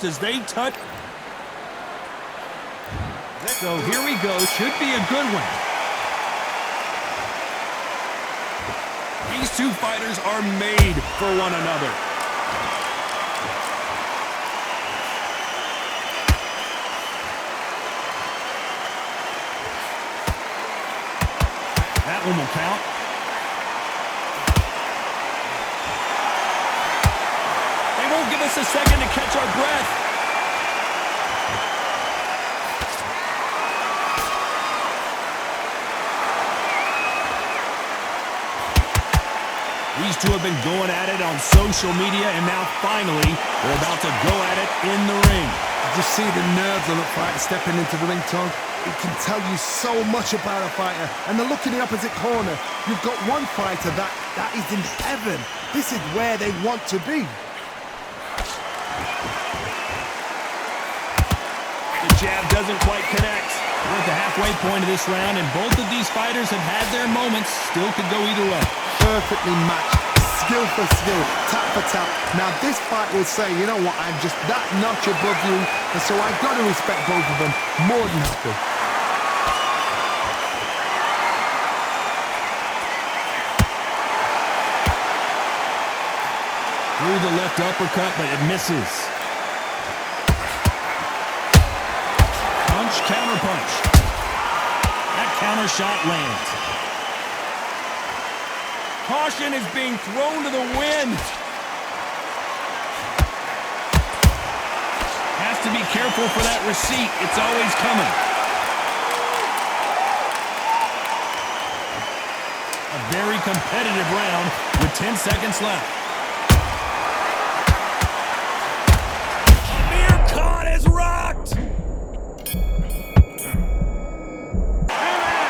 as they touch. So here we go. Should be a good one. These two fighters are made for one another. That one will count. They won't give us a second to catch our breath. These two have been going at it on social media, and now finally they're about to go at it in the ring. Just see the nerves on a fighter stepping into the ring, Tom. It can tell you so much about a fighter. And the look in the opposite corner. You've got one fighter that is in heaven. This is where they want to be. The jab doesn't quite connect. We're at the halfway point of this round, and both of these fighters have had their moments. Still could go either way. Perfectly matched, skill for skill, tap for tap. Now this fight will say, you know what, I'm just that notch above you, and so I've got to respect both of them more than happy. Through the left uppercut, but it misses. Punch, counter punch. That counter shot lands. Caution is being thrown to the wind. Has to be careful for that receipt. It's always coming. A very competitive round with 10 seconds left. Beer Con is rocked.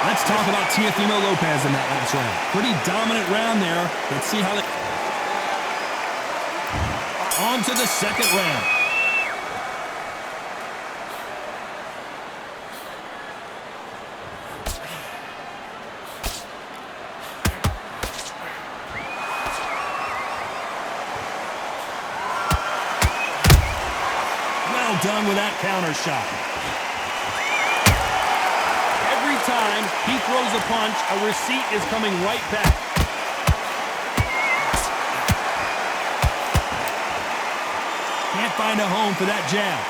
Let's talk about Teofimo Lopez in that last round. Pretty dominant round there. Let's see how they... On to the second round. Well done with that counter shot. Time he throws a punch, a receipt is coming right back. Can't find a home for that jab.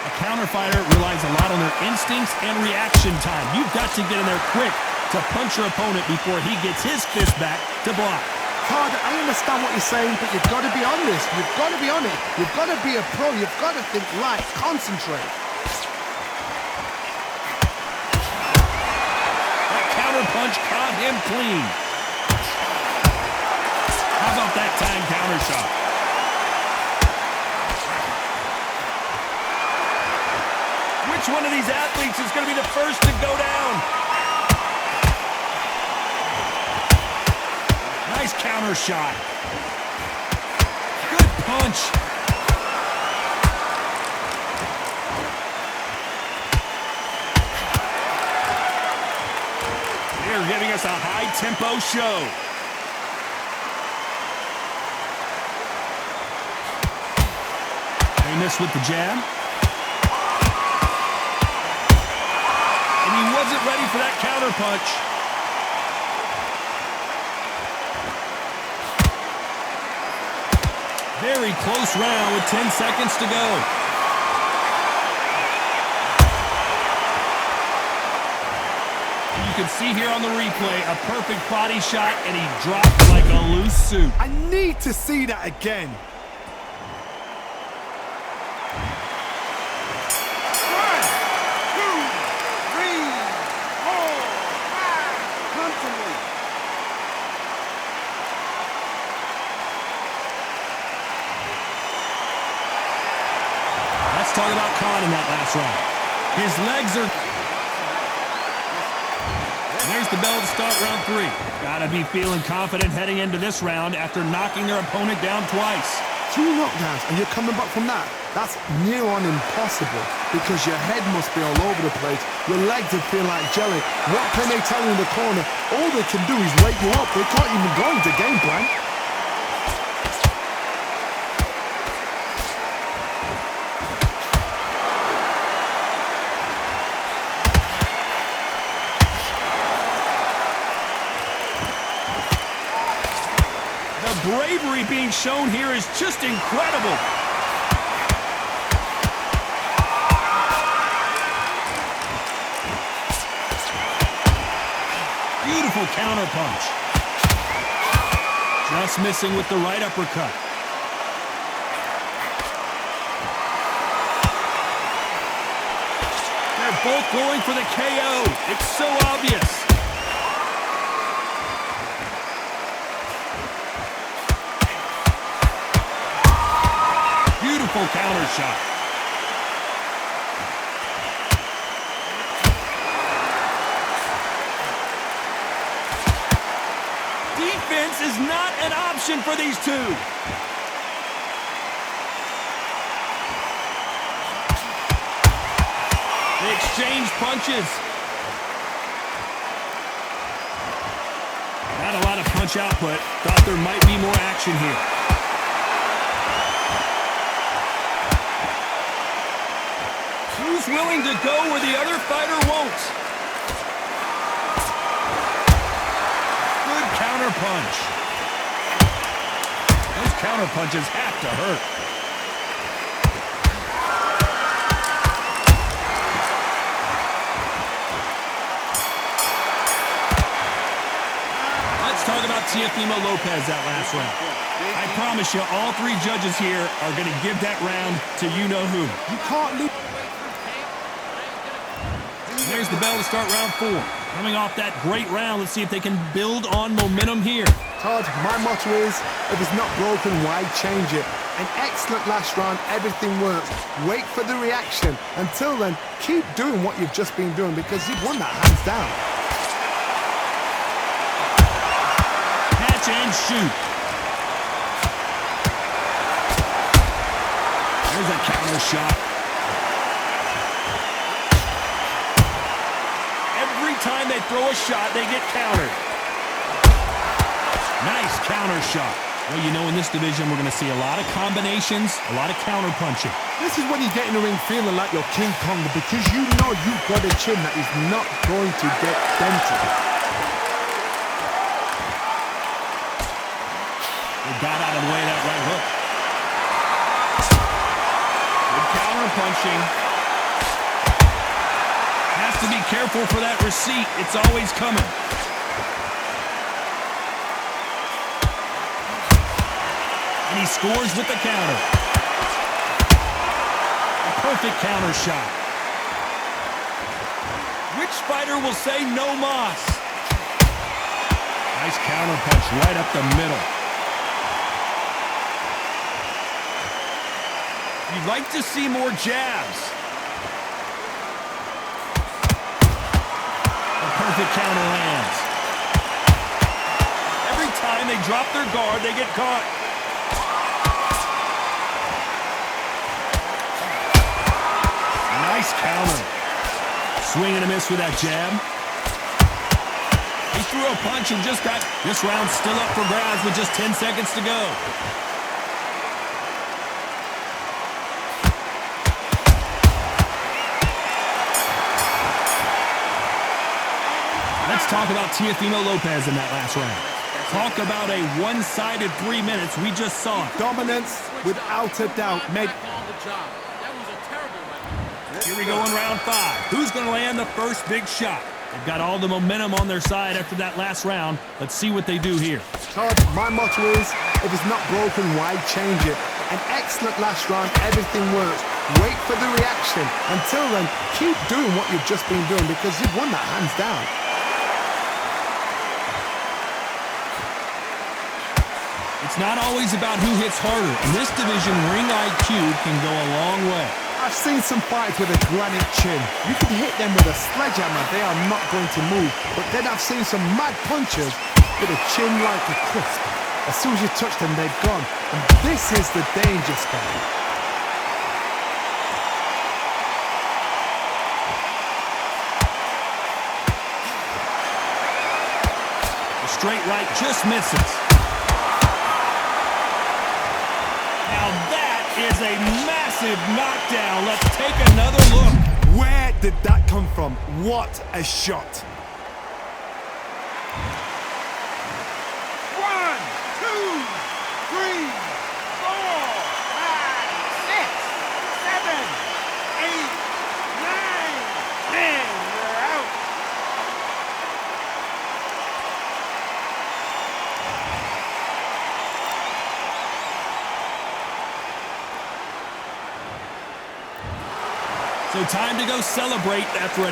A counter fighter relies a lot on their instincts and reaction time. You've got to get in there quick to punch your opponent before he gets his fist back to block. Carter, I understand what you're saying, but you've got to be honest. You've got to be on it. You've got to be a pro. You've got to think right. Concentrate. That counter punch caught him clean. How about that time counter shot? Which one of these athletes is going to be the first to go down? Nice counter shot. Good punch. They're giving us a high-tempo show. They missed with the jab. And he wasn't ready for that counter punch. Very close round with 10 seconds to go. You can see here on the replay a perfect body shot, and he dropped like a loose suit. I need to see that again. Let's talk about Khan in that last round. His legs are... There's the bell to start round 3. Gotta be feeling confident heading into this round after knocking their opponent down twice. 2 knockdowns and you're coming back from that. That's near on impossible because your head must be all over the place. Your legs would feel like jelly. What can they tell you in the corner? All they can do is wake you up. They can't even go into game plan. The bravery being shown here is just incredible. Beautiful counter punch. Just missing with the right uppercut. They're both going for the KO. It's so obvious. Beautiful counter shot. Defense is not an option for these two. They exchange punches. Not a lot of punch output. Thought there might be more action here. Who's willing to go where the other fighter won't? Good counter punch. Those counter punches have to hurt. Let's talk about Teofimo Lopez that last round. I promise you, all 3 judges here are going to give that round to you-know-who. You can't leave. There's the bell to start round 4. Coming off that great round, let's see if they can build on momentum here. Todd, my motto is, if it's not broken, why change it? An excellent last round, everything works. Wait for the reaction. Until then, keep doing what you've just been doing because you've won that hands down. Catch and shoot. There's a counter shot. Every time they throw a shot, they get countered. Nice counter shot. Well, you know, in this division, we're going to see a lot of combinations, a lot of counter punching. This is when you get in the ring feeling like you're King Kong because you know you've got a chin that is not going to get dented. They got out of the way of that right hook. Good counter punching. Has to be careful for that receipt. It's always coming. And he scores with the counter. A perfect counter shot. Which fighter will say no mas? Nice counter punch right up the middle. You'd like to see more jabs. A perfect counter lands. Every time they drop their guard, they get caught. Nice counter. Swing and a miss with that jab. He threw a punch and just got this round still up for grabs with just 10 seconds to go. Let's talk about Teofimo Lopez in that last round. Talk about a one-sided 3 minutes. We just saw it. Dominance, without a doubt, made. Here we go in round 5. Who's going to land the first big shot? They've got all the momentum on their side after that last round. Let's see what they do here. Todd, my motto is, if it's not broken, why change it? An excellent last round, everything works. Wait for the reaction. Until then, keep doing what you've just been doing because you've won that hands down. It's not always about who hits harder. In this division, ring IQ can go a long way. I've seen some fights with a granite chin. You can hit them with a sledgehammer, they are not going to move. But then I've seen some mad punchers with a chin like a crisp. As soon as you touch them, they've gone. And this is the danger spot. The straight right just misses. Now that is a massive knockdown. Let's take another look. Where did that come from? What a shot. 1, 2, 3, 4, 5, 6, 7, 8, 9, 10. You're out. So time to go celebrate after a